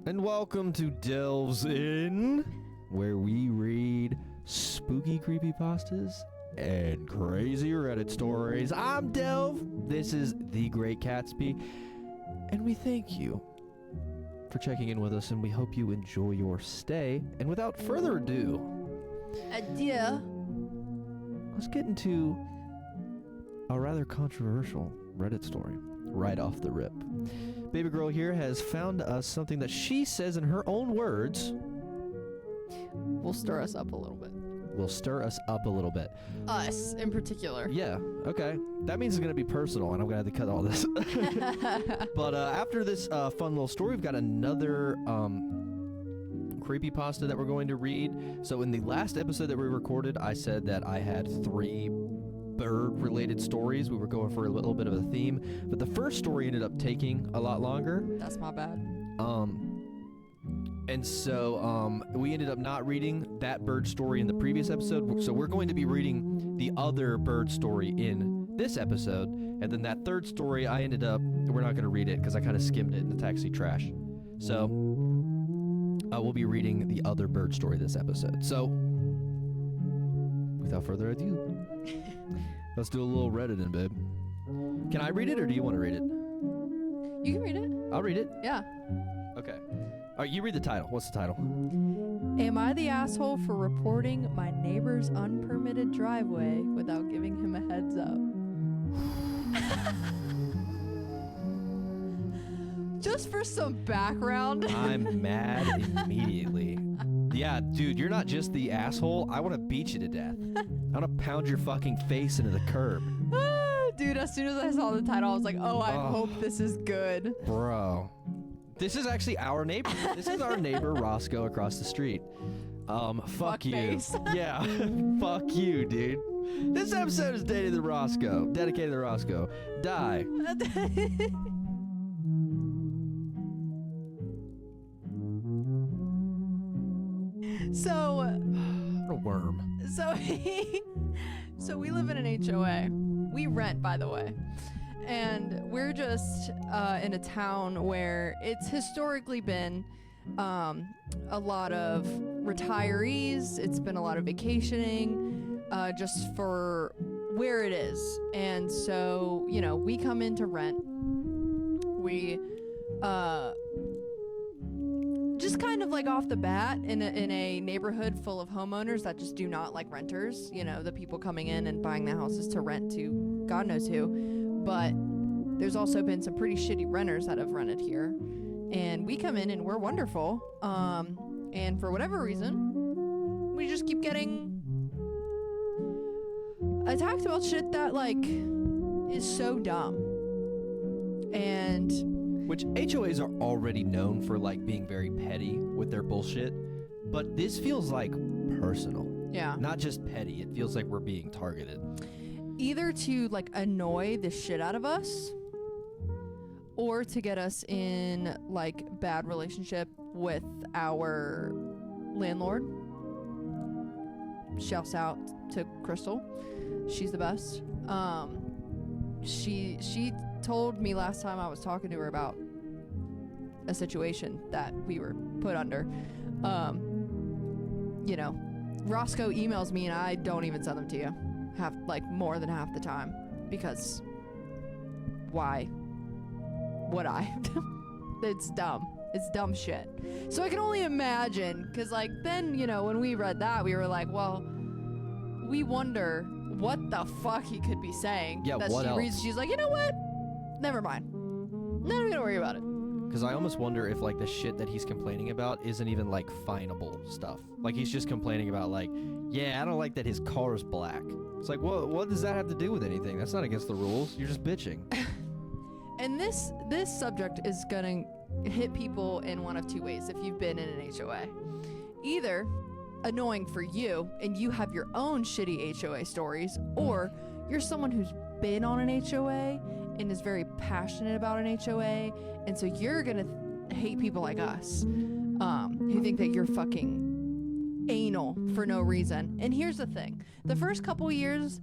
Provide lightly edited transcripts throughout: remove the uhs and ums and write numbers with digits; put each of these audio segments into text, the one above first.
and welcome to Delves In, where we read spooky creepypastas and crazy Reddit stories. I'm Delv, this is The Great Catsby, and we thank you for checking in with us, and we hope you enjoy your stay. And without further ado, adieu. Let's get into a rather controversial Reddit story right off the rip. Baby girl here has found us something that she says in her own words Will stir us up a little bit. Will stir us up a little bit. Us, in particular. Yeah, okay. That means it's going to be personal, and I'm going to have to cut all this. But after this fun little story, we've got another creepypasta that we're going to read. So in the last episode that we recorded, I said that I had 3 bird-related stories. We were going for a little bit of a theme, but the first story ended up taking a lot longer. That's my bad. And so we ended up not reading that bird story in the previous episode, so we're going to be reading the other bird story in this episode, and then that third story, we're not going to read it because I kind of skimmed it in the taxi trash. So we'll be reading the other bird story this episode. So without further ado, let's do a little Redditing, babe. Can I read it, or do you want to read it? You can read it. I'll read it. Yeah. Okay. All right, you read the title. What's the title? Am I the asshole for reporting my neighbor's unpermitted driveway without giving him a heads up? Just for some background. I'm mad immediately. Yeah, dude, you're not just the asshole. I want to beat you to death. I want to pound your fucking face into the curb. Dude, as soon as I saw the title, I was like, oh, I hope this is good. Bro. This is actually our neighbor. This is our neighbor, Roscoe, across the street. Fuck you. Face. Yeah, fuck you, dude. This episode is dedicated to Roscoe. Dedicated to Roscoe. Die. So... a worm. So we live in an HOA. We rent, by the way. And we're just in a town where it's historically been a lot of retirees. It's been a lot of vacationing just for where it is. And so, you know, we come in to rent. We just kind of like off the bat in a neighborhood full of homeowners that just do not like renters. You know, the people coming in and buying the houses to rent to God knows who. But there's also been some pretty shitty renters that have rented here. And we come in and we're wonderful. And for whatever reason, we just keep getting attacked about shit that, like, is so dumb. And... which HOAs are already known for, like, being very petty with their bullshit. But this feels, like, personal. Yeah. Not just petty. It feels like we're being targeted. Either to, like, annoy the shit out of us, or to get us in, like, bad relationship with our landlord. Shouts out to Crystal. She's the best. She told me last time I was talking to her about a situation that we were put under. You know, Roscoe emails me and I don't even send them to you. More than half the time, because why would I? It's dumb. It's dumb shit. So I can only imagine, because, like, then, you know, when we read that, we were like, well, we wonder what the fuck he could be saying. Yeah, that what she else? reads, she's like, you know what? Never mind. Not even gonna worry about it. Because I almost wonder if, like, the shit that he's complaining about isn't even, like, finable stuff. Like, he's just complaining about, like, yeah, I don't like that his car is black. It's like, well, what does that have to do with anything? That's not against the rules. You're just bitching. And this subject is gonna hit people in one of 2 ways if you've been in an HOA. Either annoying for you and you have your own shitty HOA stories, or you're someone who's been on an HOA and is very passionate about an HOA, and so you're gonna hate people like us who think that you're fucking anal for no reason. And here's the thing. The first couple years,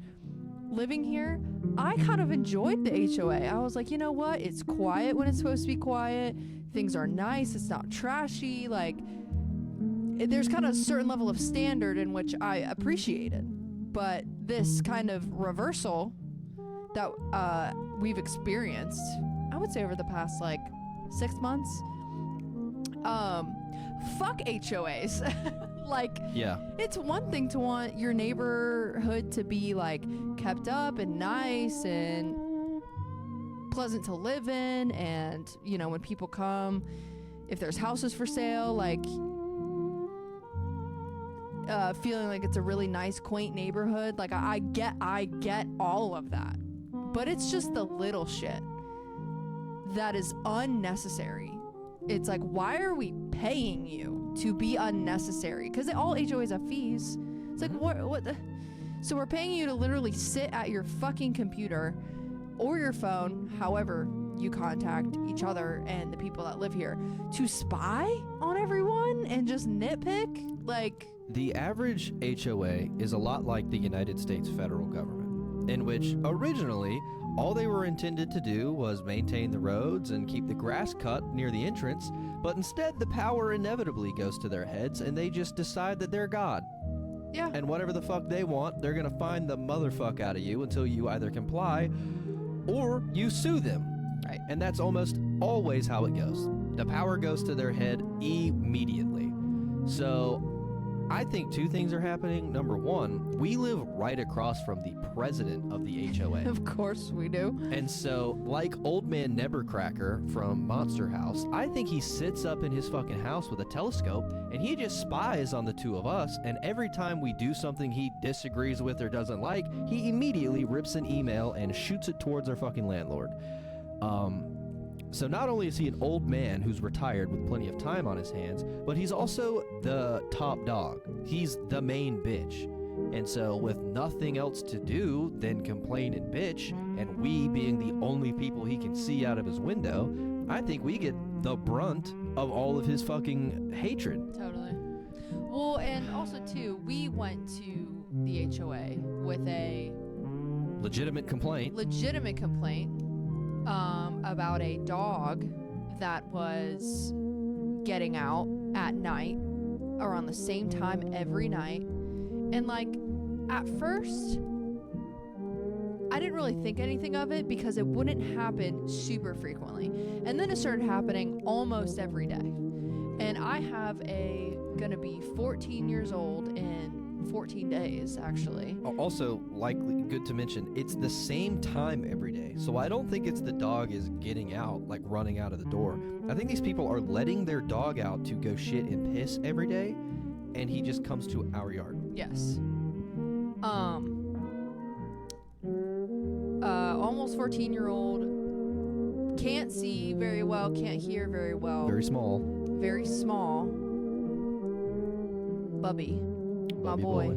living here, I kind of enjoyed the HOA. I was like, you know what? It's quiet when it's supposed to be quiet. Things are nice. It's not trashy. Like, there's kind of a certain level of standard in which I appreciated. But this kind of reversal that we've experienced, I would say over the past like 6 months, fuck HOAs. Like, Yeah. it's one thing to want your neighborhood to be like kept up and nice and pleasant to live in, and you know, when people come, if there's houses for sale, like feeling like it's a really nice, quaint neighborhood. Like, I get all of that, but it's just the little shit that is unnecessary. It's like, why are we paying you to be unnecessary? Because all HOAs have fees. It's like, what the? So we're paying you to literally sit at your fucking computer or your phone, however you contact each other and the people that live here, to spy on everyone and just nitpick? Like, The average HOA is a lot like the United States federal government, in which originally all they were intended to do was maintain the roads and keep the grass cut near the entrance, but instead the power inevitably goes to their heads and they just decide that they're God. yeah. And whatever the fuck they want, they're gonna find the motherfuck out of you until you either comply or you sue them. Right. And that's almost always how it goes. The power goes to their head immediately. So I think two things are happening. Number one, we live right across from the president of the HOA. Of course we do. And so, like Old Man Nevercracker from Monster House, I think he sits up in his fucking house with a telescope and he just spies on the two of us, and every time we do something he disagrees with or doesn't like, he immediately rips an email and shoots it towards our fucking landlord. So not only is he an old man who's retired with plenty of time on his hands, but he's also the top dog. He's the main bitch. And so with nothing else to do than complain and bitch, and we being the only people he can see out of his window, I think we get the brunt of all of his fucking hatred. Totally. Well, and also too, we went to the HOA with a Legitimate complaint. About a dog that was getting out at night around the same time every night. And like, at first, I didn't really think anything of it because it wouldn't happen super frequently. And then it started happening almost every day. And I have gonna be 14 years old in 14 days, actually. Also, likely good to mention, it's the same time every day. So I don't think it's the dog is getting out, like running out of the door. I think these people are letting their dog out to go shit and piss every day, and he just comes to our yard. Yes. Almost 14-year-old, can't see very well, can't hear very well. Very small. Very small. Bubby. My boy.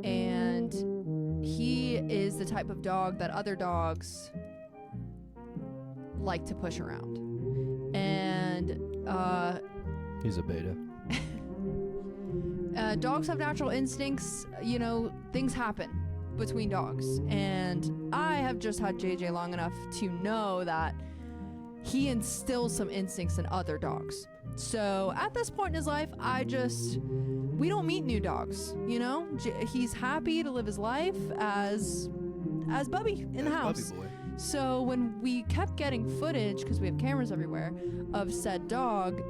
And he is the type of dog that other dogs like to push around. And He's a beta. dogs have natural instincts. You know, things happen between dogs. And I have just had JJ long enough to know that he instills some instincts in other dogs. So at this point in his life, we don't meet new dogs, you know? He's happy to live his life as Bubby in the house. Bubby boy. So when we kept getting footage, because we have cameras everywhere, of said dog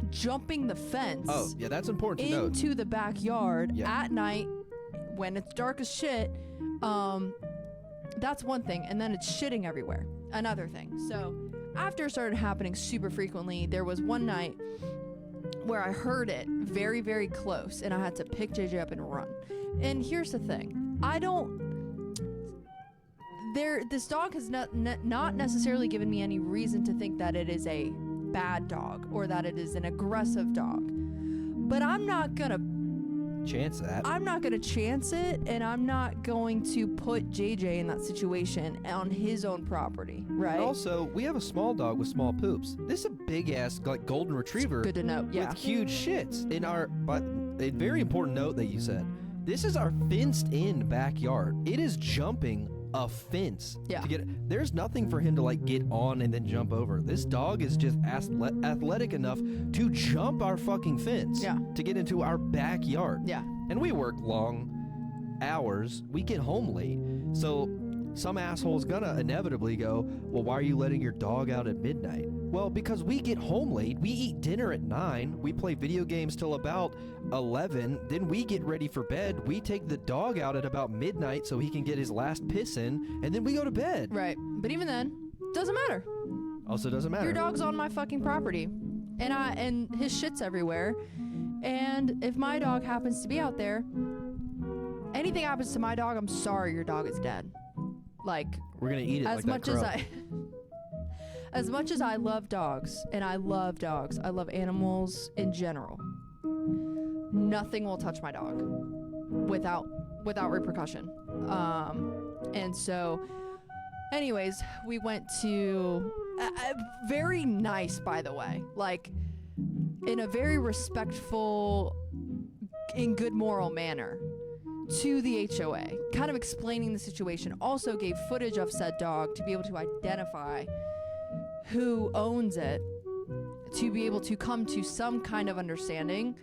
jumping the fence. Oh, yeah, that's important to note. Into the backyard Yeah. at night when it's dark as shit. That's one thing. And then it's shitting everywhere. Another thing. So after it started happening super frequently, there was one night where I heard it very, very close, and I had to pick JJ up and run. And here's the thing. This dog has not necessarily given me any reason to think that it is a bad dog or that it is an aggressive dog. But I'm not gonna Chance that. I'm not going to chance it, and I'm not going to put JJ in that situation on his own property, right? And also, we have a small dog with small poops. This is a big-ass, like, golden retriever Good to know, yeah. with huge shits. But a very important note that you said, This is our fenced-in backyard. It is jumping a fence to get. There's nothing for him to like get on and then jump over. This dog is just athletic enough to jump our fucking fence to get into our backyard. Yeah. And we work long hours. We get home late. So some asshole's gonna inevitably go, well, why are you letting your dog out at midnight? Well, because we get home late, we eat dinner at 9, we play video games till about 11, then we get ready for bed, we take the dog out at about midnight so he can get his last piss in, and then we go to bed. Right. But even then, doesn't matter. Also doesn't matter. Your dog's on my fucking property, and his shit's everywhere, and if my dog happens to be out there, anything happens to my dog, I'm sorry, your dog is dead. Like, we're gonna eat it as like that crow. As much as I love dogs, and I love dogs, I love animals in general, nothing will touch my dog without repercussion. And so, anyways, we went to very nice, by the way, like in a very respectful, in good moral manner, to the HOA, kind of explaining the situation. Also gave footage of said dog to be able to identify who owns it, to be able to come to some kind of understanding.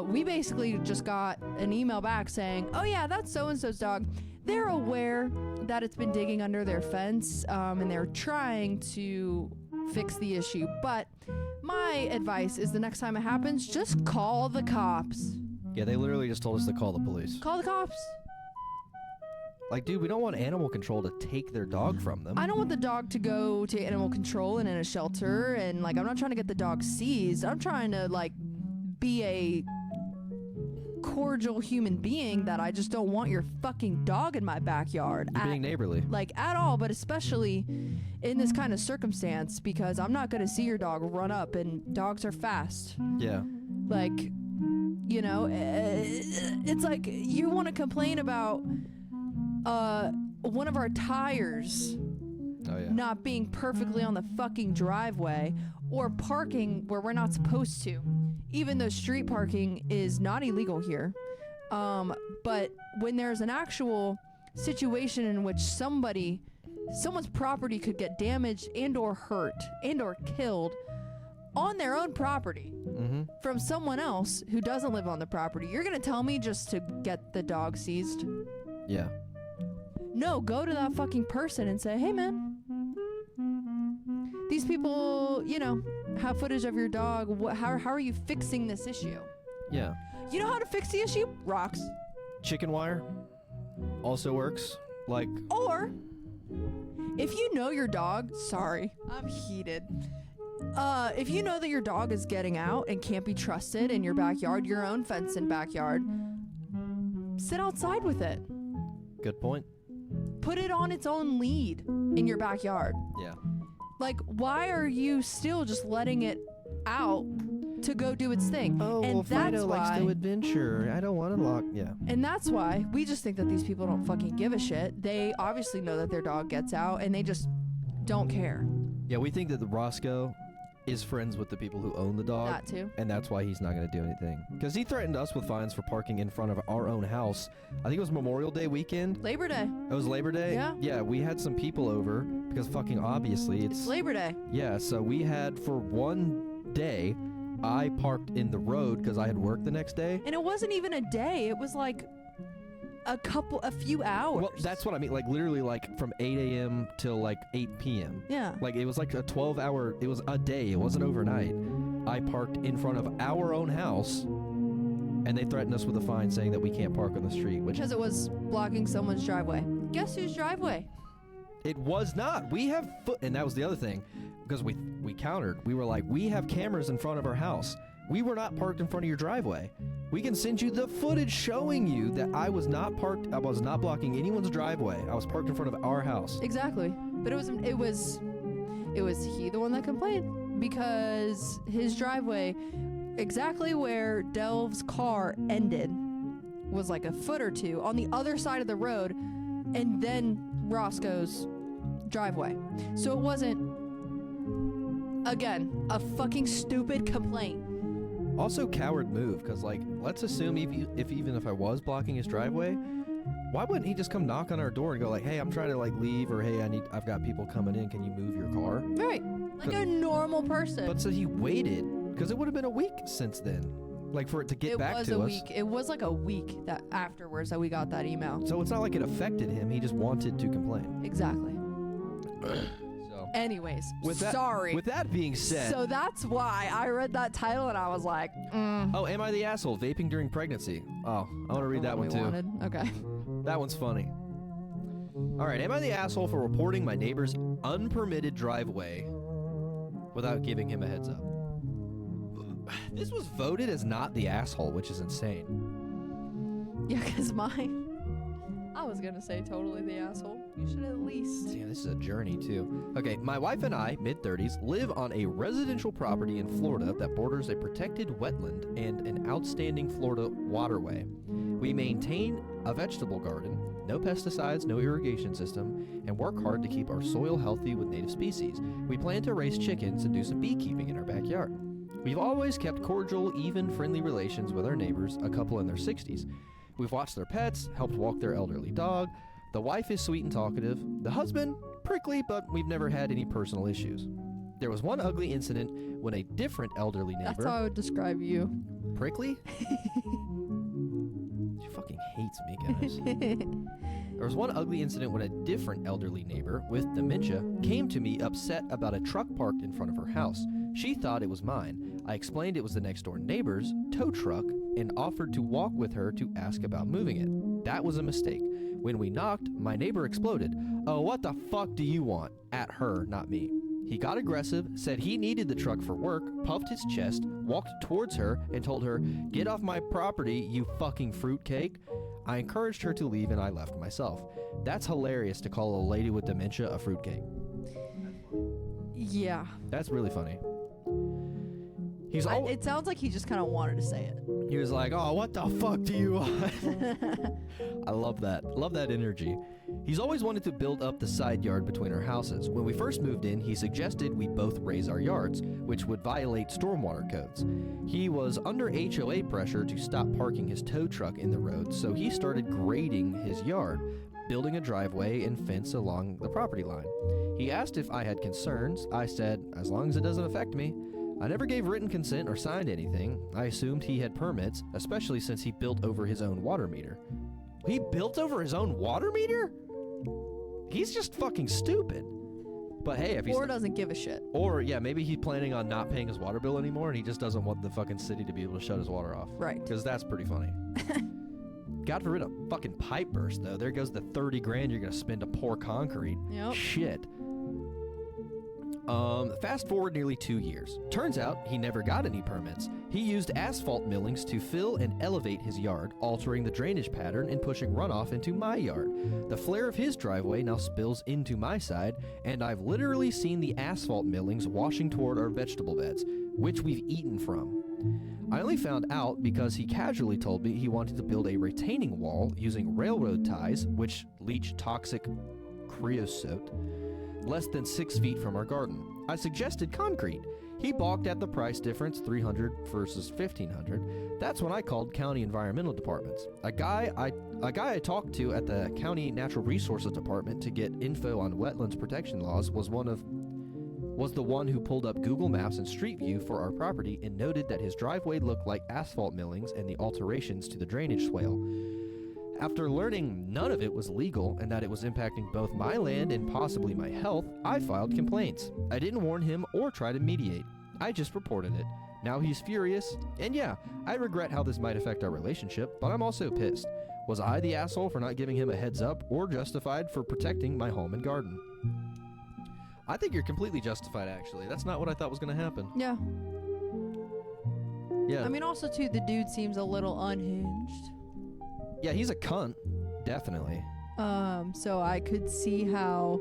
We basically just got an email back saying, oh yeah, that's so-and-so's dog. They're aware that it's been digging under their fence, and they're trying to fix the issue. But my advice is the next time it happens, just call the cops. Yeah, they literally just told us to call the police. Call the cops. Like, dude, we don't want animal control to take their dog from them. I don't want the dog to go to animal control and in a shelter, and like, I'm not trying to get the dog seized. I'm trying to like be a cordial human being that I just don't want your fucking dog in my backyard. You're being neighborly. Like, at all, but especially in this kind of circumstance, because I'm not going to see your dog run up, and dogs are fast. Yeah. Like, you know, it's like you want to complain about one of our tires not being perfectly on the fucking driveway, or parking where we're not supposed to, even though street parking is not illegal here. But when there's an actual situation in which someone's property could get damaged and or hurt and or killed on their own property from someone else who doesn't live on the property, you're gonna tell me just to get the dog seized? Yeah. No, go to that fucking person and say, hey man, these people, you know, have footage of your dog. How are you fixing this issue? Yeah. You know how to fix the issue? Rocks. Chicken wire also works. Like, or if you know your dog, sorry, I'm heated. If you know that your dog is getting out and can't be trusted in your backyard, your own fenced in backyard, sit outside with it. Good point. Put it on its own lead in your backyard. Yeah. Like, why are you still just letting it out to go do its thing? Oh, and well, that's Fido why, likes to adventure. I don't want to lock. Yeah. And that's why we just think that these people don't fucking give a shit. They obviously know that their dog gets out, and they just don't care. Yeah, we think that the Roscoe is friends with the people who own the dog. That too. And that's why he's not going to do anything. Because he threatened us with fines for parking in front of our own house. I think it was Memorial Day weekend. Labor Day. It was Labor Day? Yeah. Yeah, we had some people over because fucking obviously it's Labor Day. Yeah, so we had for one day, I parked in the road because I had work the next day. And it wasn't even a day. It was like a few hours. Well, that's what I mean. Like literally like from 8 a.m. till like 8 p.m. Yeah. Like it was like a 12-hour, it was a day. It wasn't overnight. I parked in front of our own house and they threatened us with a fine saying that we can't park on the street. Because it was blocking someone's driveway. Guess whose driveway? It was not. We have and that was the other thing because we countered. We were like, we have cameras in front of our house. We were not parked in front of your driveway. We can send you the footage showing you that I was not parked. I was not blocking anyone's driveway. I was parked in front of our house. Exactly. But it was he the one that complained, because his driveway, exactly where Delv's car ended, was like a foot or two on the other side of the road, and then Roscoe's driveway. So it wasn't, again, a fucking stupid complaint. Also, coward move, because, like, let's assume even if I was blocking his driveway, why wouldn't he just come knock on our door and go like, hey, I'm trying to, like, leave, or hey, I've got people coming in, can you move your car? Right. Like a normal person. But so he waited, because it would have been a week since then, like, for it to get back to us. It was a week. It was like a week that afterwards that we got that email. So it's not like it affected him, he just wanted to complain. Exactly. So, anyways, with that being said. So that's why I read that title and I was like, Oh, am I the asshole? Vaping during pregnancy. Oh, I want to read that one too. Okay. That one's funny. All right, am I the asshole for reporting my neighbor's unpermitted driveway without giving him a heads up? This was voted as not the asshole, which is insane. Yeah, because I was going to say totally the asshole. You should at least. Yeah, this is a journey, too. Okay, my wife and I, mid-30s, live on a residential property in Florida that borders a protected wetland and an outstanding Florida waterway. We maintain a vegetable garden, no pesticides, no irrigation system, and work hard to keep our soil healthy with native species. We plan to raise chickens and do some beekeeping in our backyard. We've always kept cordial, even friendly relations with our neighbors, a couple in their 60s. We've watched their pets, helped walk their elderly dog. The wife is sweet and talkative. The husband, prickly, but we've never had any personal issues. There was one ugly incident when a different elderly neighbor... That's how I would describe you. Prickly? She fucking hates me, guys. There was one ugly incident when a different elderly neighbor with dementia came to me upset about a truck parked in front of her house. She thought it was mine. I explained it was the next door neighbor's tow truck and offered to walk with her to ask about moving it. That was a mistake. When we knocked, my neighbor exploded. Oh, what the fuck do you want? At her, not me. He got aggressive, said he needed the truck for work, puffed his chest, walked towards her, and told her, "Get off my property, you fucking fruitcake." I encouraged her to leave and I left myself. That's hilarious to call a lady with dementia a fruitcake. Yeah. That's really funny. It sounds like he just kind of wanted to say it. He was like, oh, what the fuck do you want? I love that. Love that energy. He's always wanted to build up the side yard between our houses. When we first moved in, he suggested we both raise our yards, which would violate stormwater codes. He was under HOA pressure to stop parking his tow truck in the road, so he started grading his yard, building a driveway and fence along the property line. He asked if I had concerns. I said, as long as it doesn't affect me. I never gave written consent or signed anything. I assumed he had permits, especially since he built over his own water meter. He built over his own water meter? He's just fucking stupid. But hey, if he's... Or doesn't give a shit. Or, yeah, maybe he's planning on not paying his water bill anymore and he just doesn't want the fucking city to be able to shut his water off. Right. Because that's pretty funny. God forbid a fucking pipe burst, though. There goes the 30 grand you're going to spend to pour concrete. Yep. Shit. Fast forward nearly 2 years. Turns out he never got any permits. He used asphalt millings to fill and elevate his yard, altering the drainage pattern and pushing runoff into my yard. The flare of his driveway now spills into my side, and I've literally seen the asphalt millings washing toward our vegetable beds, which we've eaten from. I only found out because he casually told me he wanted to build a retaining wall using railroad ties, which leach toxic creosote, less than 6 feet from our garden. I suggested concrete. He balked at the price difference, $300 versus $1,500. That's when I called county environmental departments. A guy I talked to at the county natural resources department to get info on wetlands protection laws was the one who pulled up Google Maps and Street View for our property and noted that his driveway looked like asphalt millings and the alterations to the drainage swale. After learning none of it was legal and that it was impacting both my land and possibly my health, I filed complaints. I didn't warn him or try to mediate. I just reported it. Now he's furious, and yeah, I regret how this might affect our relationship, but I'm also pissed. Was I the asshole for not giving him a heads up or justified for protecting my home and garden? I think you're completely justified, actually. That's not what I thought was going to happen. Yeah. Yeah. I mean, also, too, the dude seems a little unhinged. Yeah, he's a cunt. Definitely. So I could see how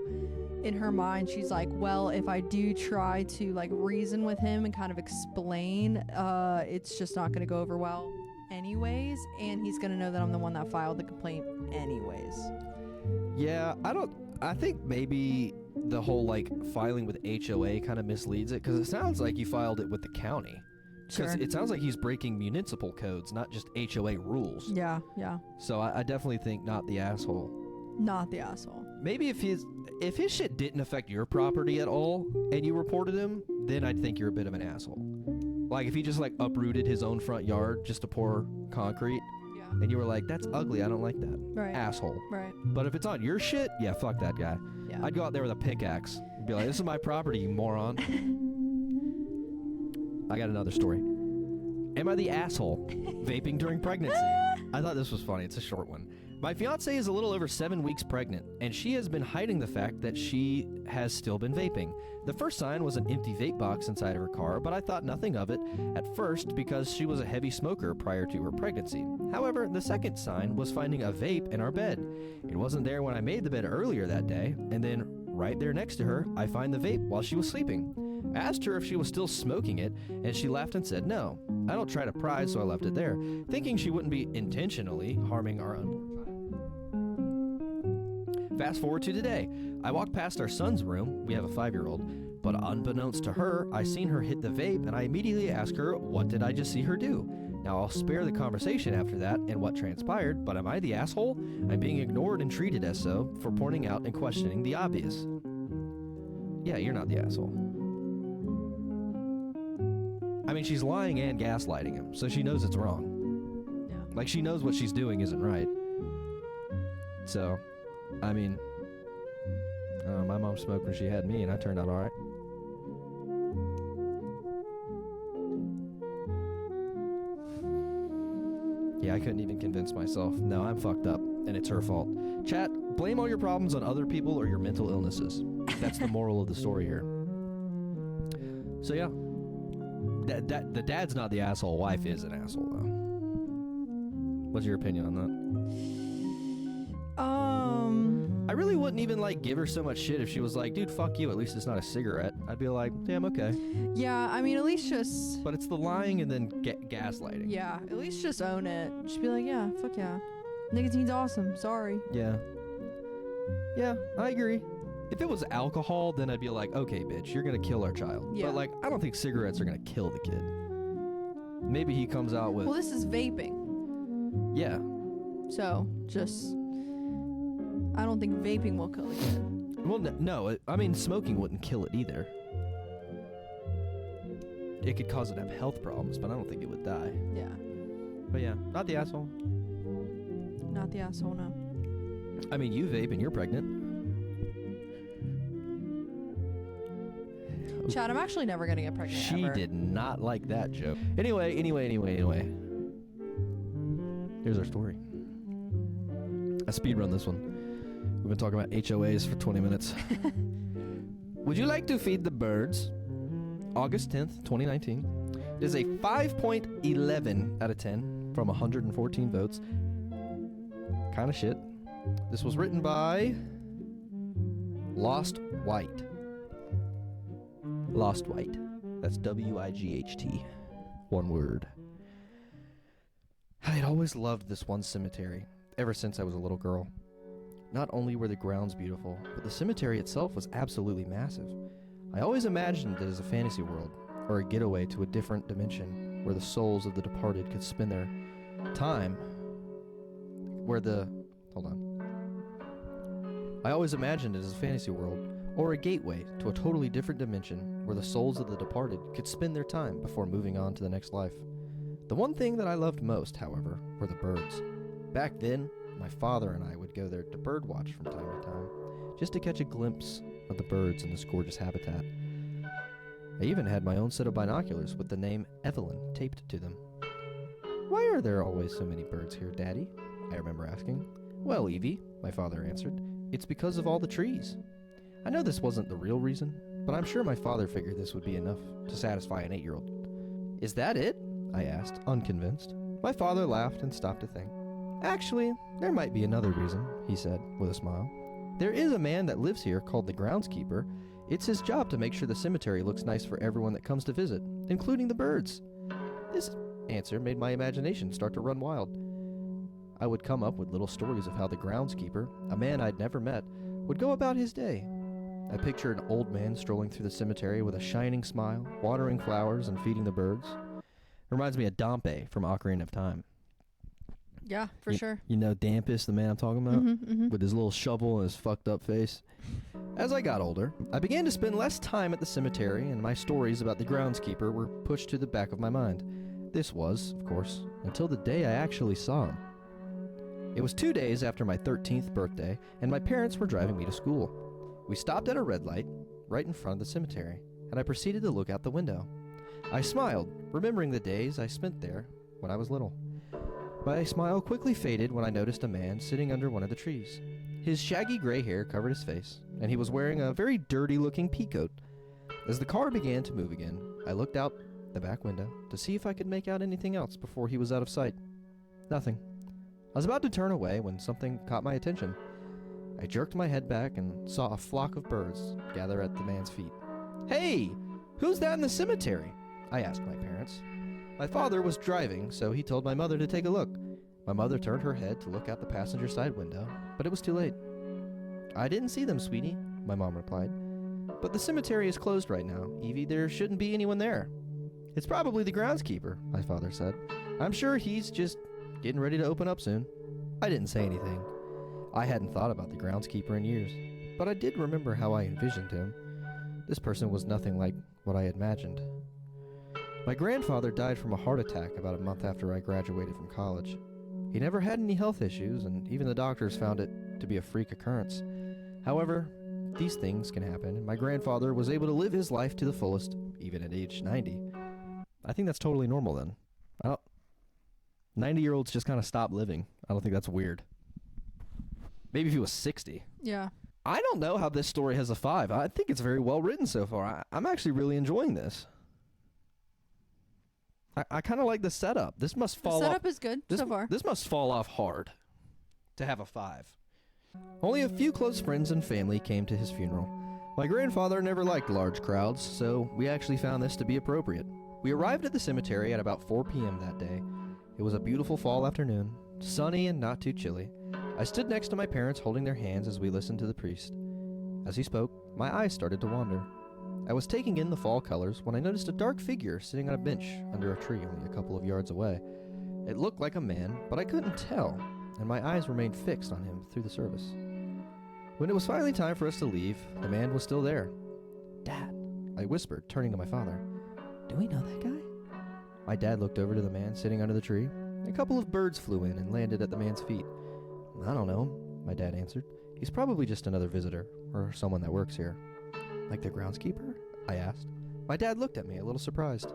in her mind she's like, well, if I do try to like reason with him and kind of explain, it's just not going to go over well anyways, and he's going to know that I'm the one that filed the complaint anyways. Yeah, I think maybe the whole like filing with HOA kind of misleads it, because it sounds like you filed it with the county. Because Sure. it sounds like he's breaking municipal codes, not just HOA rules. Yeah, yeah. So I definitely think not the asshole. Not the asshole. Maybe if his shit didn't affect your property at all and you reported him, then I'd think you're a bit of an asshole. Like if he just like uprooted his own front yard just to pour concrete Yeah. and you were like, that's ugly, I don't like that. Right. Asshole. Right. But if it's on your shit, yeah, fuck that guy. Yeah. I'd go out there with a pickaxe and be like, this is my property, you moron. I got another story. Am I the asshole vaping during pregnancy? I thought this was funny. It's a short one. My fiance is a little over 7 weeks pregnant, and she has been hiding the fact that she has still been vaping. The first sign was an empty vape box inside of her car, but I thought nothing of it at first because she was a heavy smoker prior to her pregnancy. However, the second sign was finding a vape in our bed. It wasn't there when I made the bed earlier that day, and then right there next to her, I find the vape while she was sleeping. I asked her if she was still smoking it, and she laughed and said no. I don't try to pry, so I left it there, thinking she wouldn't be intentionally harming our unborn child. Fast forward to today. I walked past our son's room, we have a 5-year-old, but unbeknownst to her, I seen her hit the vape, and I immediately asked her, what did I just see her do? Now, I'll spare the conversation after that and what transpired, but am I the asshole? I'm being ignored and treated as so for pointing out and questioning the obvious. Yeah, you're not the asshole. I mean, she's lying and gaslighting him, so she knows it's wrong. Yeah. Like, she knows what she's doing isn't right. So, I mean, my mom smoked when she had me, and I turned out all right. Yeah, I couldn't even convince myself. No, I'm fucked up, and it's her fault. Chat, blame all your problems on other people or your mental illnesses. That's the moral of the story here. So, yeah. The dad's not the asshole. Wife is an asshole, though. What's your opinion on that? I really wouldn't even like give her so much shit if she was like, dude, fuck you. At least it's not a cigarette. I'd be like, damn, okay. Yeah, I mean, at least just... But it's the lying and then gaslighting. Yeah, at least just own it. Just be like, yeah, fuck yeah. Nicotine's awesome. Sorry. Yeah. Yeah, I agree. If it was alcohol, then I'd be like, okay, bitch, you're going to kill our child. Yeah. But, like, I don't think cigarettes are going to kill the kid. Maybe he comes out with... Well, this is vaping. Yeah. So, just... I don't think vaping will kill the kid. Well, no. I mean, smoking wouldn't kill it either. It could cause it to have health problems, but I don't think it would die. Yeah. But yeah, not the asshole. Not the asshole, no. I mean, you vape and you're pregnant. Chad, I'm actually never gonna get pregnant She ever. did not like that joke. Anyway. Here's our story. I speedrun this one. We've been talking about HOAs for 20 minutes. Would you like to feed the birds? August 10th, 2019. It is a 5.11 out of 10 from 114 votes. Kind of shit. This was written by Lost White. Lost White. That's W-I-G-H-T. One word. I had always loved this one cemetery, ever since I was a little girl. Not only were the grounds beautiful, but the cemetery itself was absolutely massive. I always imagined it as a fantasy world, or a getaway to a different dimension, where the souls of the departed could spend their time. I always imagined it as a fantasy world, or a gateway to a totally different dimension where the souls of the departed could spend their time before moving on to the next life. The one thing that I loved most, however, were the birds. Back then, my father and I would go there to birdwatch from time to time, just to catch a glimpse of the birds in this gorgeous habitat. I even had my own set of binoculars with the name Evelyn taped to them. "Why are there always so many birds here, Daddy?" I remember asking. "Well, Evie," my father answered, "it's because of all the trees." I know this wasn't the real reason, but I'm sure my father figured this would be enough to satisfy an 8-year-old. "Is that it?" I asked, unconvinced. My father laughed and stopped to think. "Actually, there might be another reason," he said, with a smile. "There is a man that lives here called the groundskeeper. It's his job to make sure the cemetery looks nice for everyone that comes to visit, including the birds." This answer made my imagination start to run wild. I would come up with little stories of how the groundskeeper, a man I'd never met, would go about his day. I pictured an old man strolling through the cemetery with a shining smile, watering flowers and feeding the birds. Reminds me of Dompe from Ocarina of Time. Yeah, for sure. You know Dampus, the man I'm talking about? Mm-hmm. With his little shovel and his fucked up face. As I got older, I began to spend less time at the cemetery, and my stories about the groundskeeper were pushed to the back of my mind. This was, of course, until the day I actually saw him. It was 2 days after my 13th birthday, and my parents were driving me to school. We stopped at a red light right in front of the cemetery, and I proceeded to look out the window. I smiled, remembering the days I spent there when I was little. My smile quickly faded when I noticed a man sitting under one of the trees. His shaggy gray hair covered his face, and he was wearing a very dirty-looking peacoat. As the car began to move again, I looked out the back window to see if I could make out anything else before he was out of sight. Nothing. I was about to turn away when something caught my attention. I jerked my head back and saw a flock of birds gather at the man's feet. "Hey! Who's that in the cemetery?" I asked my parents. My father was driving, so he told my mother to take a look. My mother turned her head to look out the passenger side window, but it was too late. "I didn't see them, sweetie," my mom replied. "But the cemetery is closed right now, Evie. There shouldn't be anyone there." "It's probably the groundskeeper," my father said. "I'm sure he's just getting ready to open up soon." I didn't say anything. I hadn't thought about the groundskeeper in years, but I did remember how I envisioned him. This person was nothing like what I had imagined. My grandfather died from a heart attack about a month after I graduated from college. He never had any health issues, and even the doctors found it to be a freak occurrence. However, these things can happen, and my grandfather was able to live his life to the fullest, even at age 90. I think that's totally normal then. 90-year-olds just kind of stop living. I don't think that's weird. Maybe if he was 60. Yeah. I don't know how this story has a 5. I think it's very well written so far. I'm actually really enjoying this. I kind of like the setup. This must fall The off. setup is good so far. This must fall off hard to have a 5. Only a few close friends and family came to his funeral. My grandfather never liked large crowds, so we actually found this to be appropriate. We arrived at the cemetery at about 4 p.m. that day. It was a beautiful fall afternoon, sunny and not too chilly. I stood next to my parents holding their hands as we listened to the priest. As he spoke, my eyes started to wander. I was taking in the fall colors when I noticed a dark figure sitting on a bench under a tree only a couple of yards away. It looked like a man, but I couldn't tell, and my eyes remained fixed on him through the service. When it was finally time for us to leave, the man was still there. "Dad," I whispered, turning to my father. "Do we know that guy?" My dad looked over to the man sitting under the tree. A couple of birds flew in and landed at the man's feet. "I don't know," my dad answered. "He's probably just another visitor, or someone that works here." "Like the groundskeeper?" I asked. My dad looked at me, a little surprised.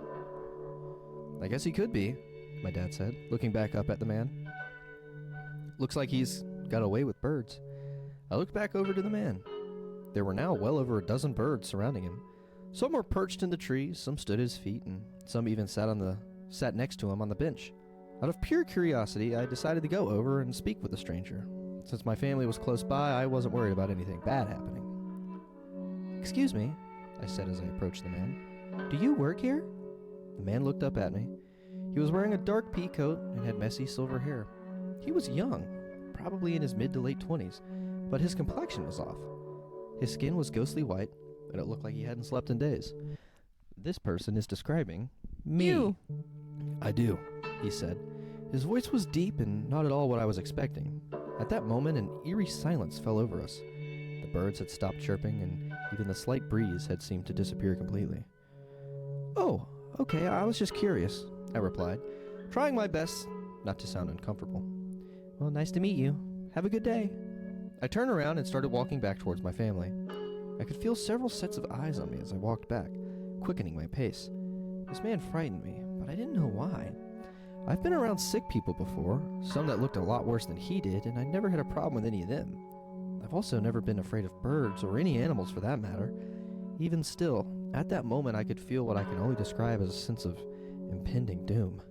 "I guess he could be," my dad said, looking back up at the man. "Looks like he's got away with birds." I looked back over to the man. There were now well over a dozen birds surrounding him. Some were perched in the trees, some stood at his feet, and some even sat next to him on the bench. Out of pure curiosity, I decided to go over and speak with the stranger. Since my family was close by, I wasn't worried about anything bad happening. "Excuse me," I said as I approached the man. "Do you work here?" The man looked up at me. He was wearing a dark pea coat and had messy silver hair. He was young, probably in his mid to late 20s, but his complexion was off. His skin was ghostly white, and it looked like he hadn't slept in days. "This person is describing me." You. "I do," he said. His voice was deep and not at all what I was expecting. At that moment, an eerie silence fell over us. The birds had stopped chirping, and even the slight breeze had seemed to disappear completely. "Oh, okay, I was just curious," I replied, trying my best not to sound uncomfortable. "Well, nice to meet you. Have a good day." I turned around and started walking back towards my family. I could feel several sets of eyes on me as I walked back, quickening my pace. This man frightened me, but I didn't know why. I've been around sick people before, some that looked a lot worse than he did, and I never had a problem with any of them. I've also never been afraid of birds or any animals for that matter. Even still, at that moment I could feel what I can only describe as a sense of impending doom.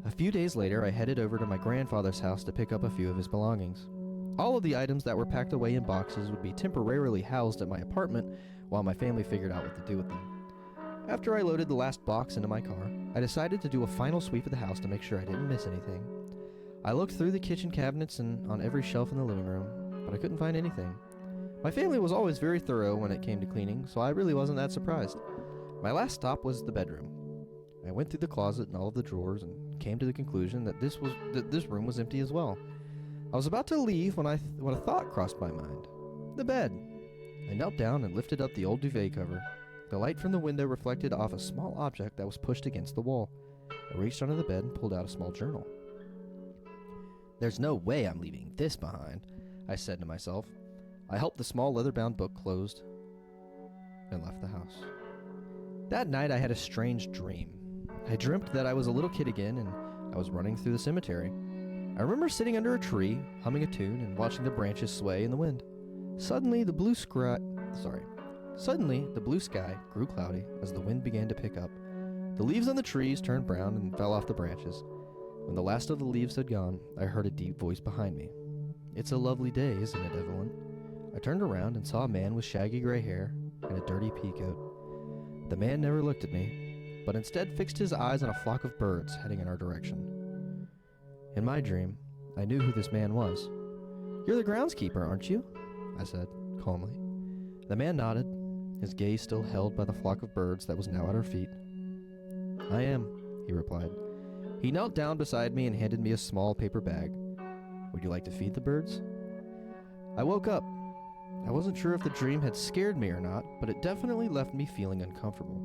A few days later, I headed over to my grandfather's house to pick up a few of his belongings. All of the items that were packed away in boxes would be temporarily housed at my apartment while my family figured out what to do with them. After I loaded the last box into my car, I decided to do a final sweep of the house to make sure I didn't miss anything. I looked through the kitchen cabinets and on every shelf in the living room, but I couldn't find anything. My family was always very thorough when it came to cleaning, so I really wasn't that surprised. My last stop was the bedroom. I went through the closet and all of the drawers and came to the conclusion that this room was empty as well. I was about to leave when a thought crossed my mind. The bed. I knelt down and lifted up the old duvet cover. The light from the window reflected off a small object that was pushed against the wall. I reached under the bed and pulled out a small journal. There's no way I'm leaving this behind, I said to myself. I helped the small leather-bound book closed and left the house. That night I had a strange dream. I dreamt that I was a little kid again and I was running through the cemetery. I remember sitting under a tree, humming a tune and watching the branches sway in the wind. Suddenly the blue sky grew cloudy as the wind began to pick up. The leaves on the trees turned brown and fell off the branches. When the last of the leaves had gone, I heard a deep voice behind me. It's a lovely day, isn't it, Evelyn? I turned around and saw a man with shaggy gray hair and a dirty peacoat. The man never looked at me, but instead fixed his eyes on a flock of birds heading in our direction. In my dream, I knew who this man was. You're the groundskeeper, aren't you? I said, calmly. The man nodded, his gaze still held by the flock of birds that was now at our feet. I am, he replied. He knelt down beside me and handed me a small paper bag. Would you like to feed the birds? I woke up. I wasn't sure if the dream had scared me or not, but it definitely left me feeling uncomfortable.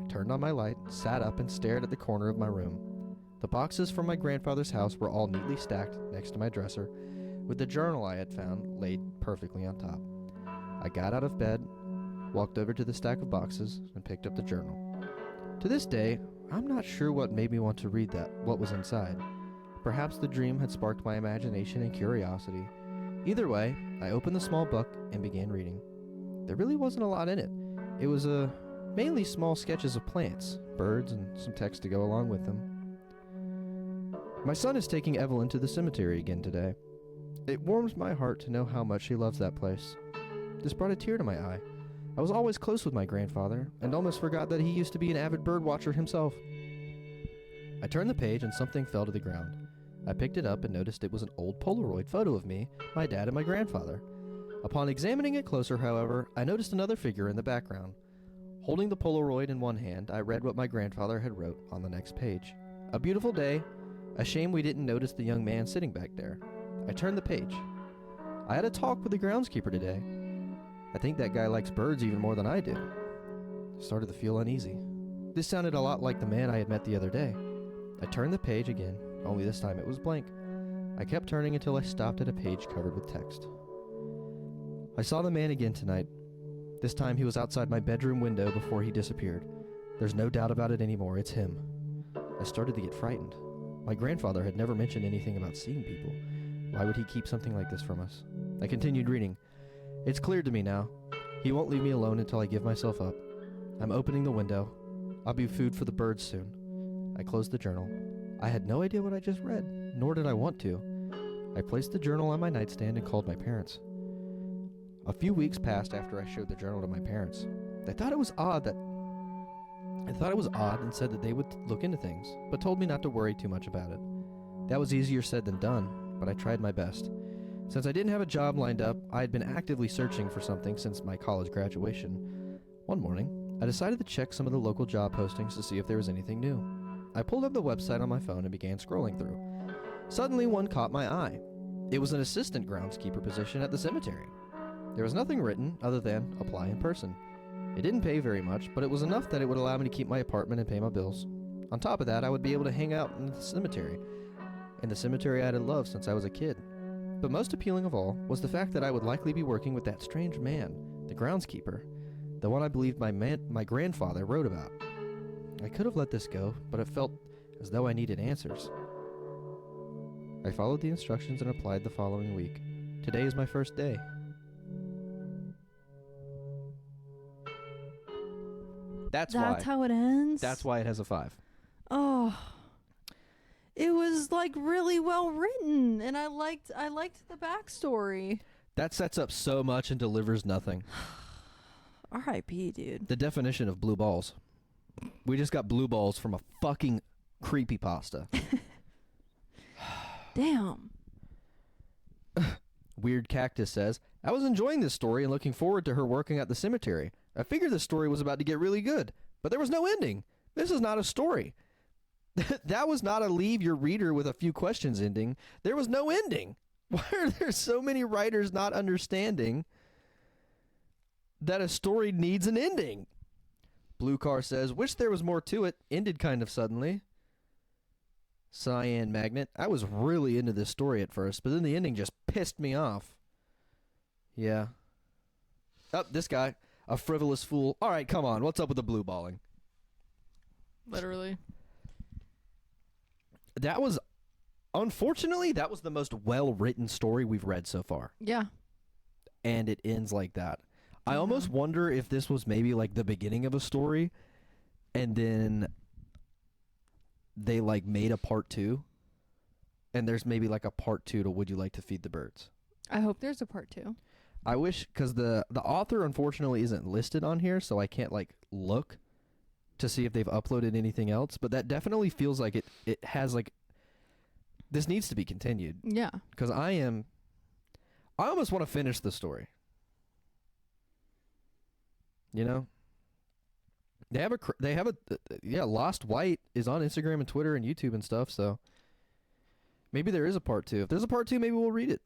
I turned on my light, sat up, and stared at the corner of my room. The boxes from my grandfather's house were all neatly stacked next to my dresser, with the journal I had found laid perfectly on top. I got out of bed, walked over to the stack of boxes, and picked up the journal. To this day, I'm not sure what made me want to read what was inside. Perhaps the dream had sparked my imagination and curiosity. Either way, I opened the small book and began reading. There really wasn't a lot in it. It was mainly small sketches of plants, birds, and some text to go along with them. My son is taking Evelyn to the cemetery again today. It warms my heart to know how much she loves that place. This brought a tear to my eye. I was always close with my grandfather, and almost forgot that he used to be an avid bird watcher himself. I turned the page and something fell to the ground. I picked it up and noticed it was an old Polaroid photo of me, my dad, and my grandfather. Upon examining it closer, however, I noticed another figure in the background. Holding the Polaroid in one hand, I read what my grandfather had wrote on the next page. A beautiful day. A shame we didn't notice the young man sitting back there. I turned the page. I had a talk with the groundskeeper today. I think that guy likes birds even more than I do. I started to feel uneasy. This sounded a lot like the man I had met the other day. I turned the page again, only this time it was blank. I kept turning until I stopped at a page covered with text. I saw the man again tonight. This time he was outside my bedroom window before he disappeared. There's no doubt about it anymore, it's him. I started to get frightened. My grandfather had never mentioned anything about seeing people. Why would he keep something like this from us? I continued reading. It's clear to me now. He won't leave me alone until I give myself up. I'm opening the window. I'll be food for the birds soon. I closed the journal. I had no idea what I just read, nor did I want to. I placed the journal on my nightstand and called my parents. A few weeks passed after I showed the journal to my parents. They thought it was odd and said that they would look into things, but told me not to worry too much about it. That was easier said than done, but I tried my best. Since I didn't have a job lined up, I had been actively searching for something since my college graduation. One morning, I decided to check some of the local job postings to see if there was anything new. I pulled up the website on my phone and began scrolling through. Suddenly, one caught my eye. It was an assistant groundskeeper position at the cemetery. There was nothing written other than apply in person. It didn't pay very much, but it was enough that it would allow me to keep my apartment and pay my bills. On top of that, I would be able to hang out in the cemetery I had loved since I was a kid. But most appealing of all was the fact that I would likely be working with that strange man, the groundskeeper, the one I believed my grandfather wrote about. I could have let this go, but it felt as though I needed answers. I followed the instructions and applied the following week. Today is my first day. That's how it ends? That's why it has a 5. Oh. It was like really well written, and I liked the backstory. That sets up so much and delivers nothing. R.I.P., dude. The definition of blue balls. We just got blue balls from a fucking creepypasta. Damn. Weird Cactus says, I was enjoying this story and looking forward to her working at the cemetery. I figured the story was about to get really good, but there was no ending. This is not a story. That was not a leave your reader with a few questions ending. There was no ending. Why are there so many writers not understanding that a story needs an ending? Blue Car says, wish there was more to it. Ended kind of suddenly. Cyan Magnet. I was really into this story at first, but then the ending just pissed me off. Yeah. Oh, this guy. A frivolous fool. All right, come on. What's up with the blue balling? Literally. That was, unfortunately, that was the most well-written story we've read so far. Yeah. And it ends like that. I almost wonder if this was maybe like the beginning of a story, and then they like made a part 2, and there's maybe like a part 2 to Would You Like to Feed the Birds? I hope there's a part 2. I wish, because the author unfortunately isn't listed on here, so I can't like look to see if they've uploaded anything else, but that definitely feels like it has like, this needs to be continued. Yeah. Because I almost want to finish the story. You know? They have a Lost White is on Instagram and Twitter and YouTube and stuff, so maybe there is a part 2. If there's a part 2, maybe we'll read it.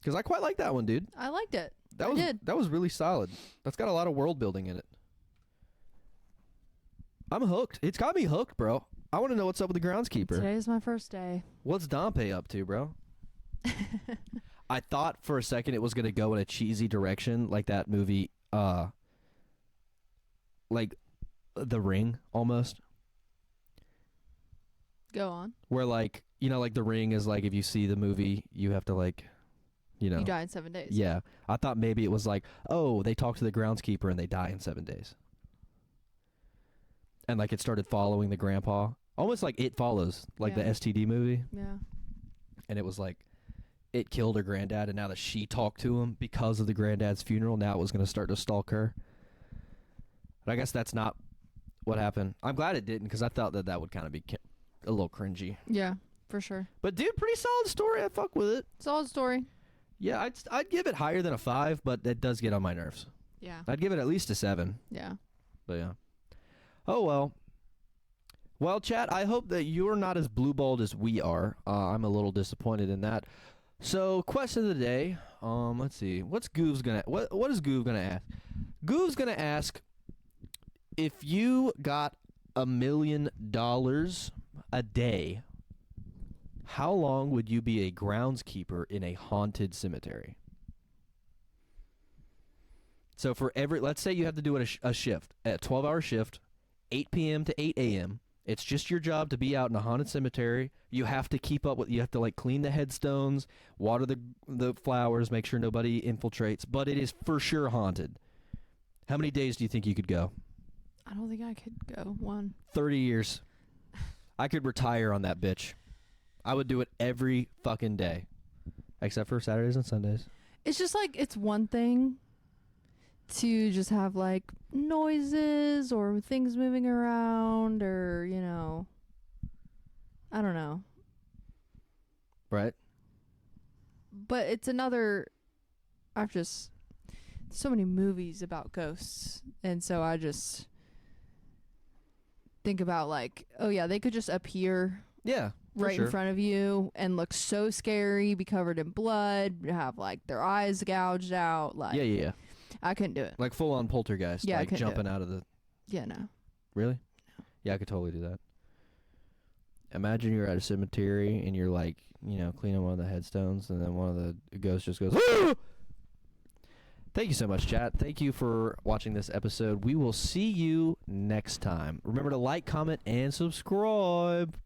Because I quite like that one, dude. I liked it. That was really solid. That's got a lot of world building in it. I'm hooked. It's got me hooked, bro. I want to know what's up with the groundskeeper. Today's my first day. What's Dompe up to, bro? I thought for a second it was going to go in a cheesy direction, like that movie, like The Ring, almost. Go on. Where, like, you know, like The Ring is like, if you see the movie, you have to, like, you know. You die in 7 days. Yeah. I thought maybe it was like, oh, they talk to the groundskeeper and they die in 7 days. And, like, it started following the grandpa. Almost like It Follows, like the STD movie. Yeah. And it was like, it killed her granddad, and now that she talked to him because of the granddad's funeral, now it was going to start to stalk her. But I guess that's not what happened. I'm glad it didn't, because I thought that would kind of be a little cringy. Yeah, for sure. But, dude, pretty solid story. I fuck with it. Solid story. Yeah, I'd give it higher than a 5, but it does get on my nerves. Yeah. I'd give it at least a 7. Yeah. But, yeah. Oh, well. Well, chat, I hope that you're not as blue-balled as we are. I'm a little disappointed in that. So, question of the day. Let's see. What is Goov gonna ask? Goov's gonna ask, if you got $1 million a day, how long would you be a groundskeeper in a haunted cemetery? So for let's say you have to do a shift, a 12-hour shift, 8 p.m. to 8 a.m. It's just your job to be out in a haunted cemetery. You have to keep up with, you have to like clean the headstones, water the flowers, make sure nobody infiltrates, but it is for sure haunted. How many days do you think you could go? I don't think I could go 1. 30 years. I could retire on that bitch. I would do it every fucking day. Except for Saturdays and Sundays. It's just like, it's one thing to just have like noises or things moving around, or, you know, I don't know. Right. But it's another, so many movies about ghosts, and so I just think about like, oh yeah, they could just appear right in front of you and look so scary, be covered in blood, have like their eyes gouged out. Like, Yeah. I couldn't do it. Like full on poltergeist, Yeah, I like couldn't do jumping out of the. Yeah, no. Really? No. Yeah, I could totally do that. Imagine you're at a cemetery and you're like, you know, cleaning one of the headstones, and then one of the ghosts just goes, "Ah!" Thank you so much, chat. Thank you for watching this episode. We will see you next time. Remember to like, comment, and subscribe.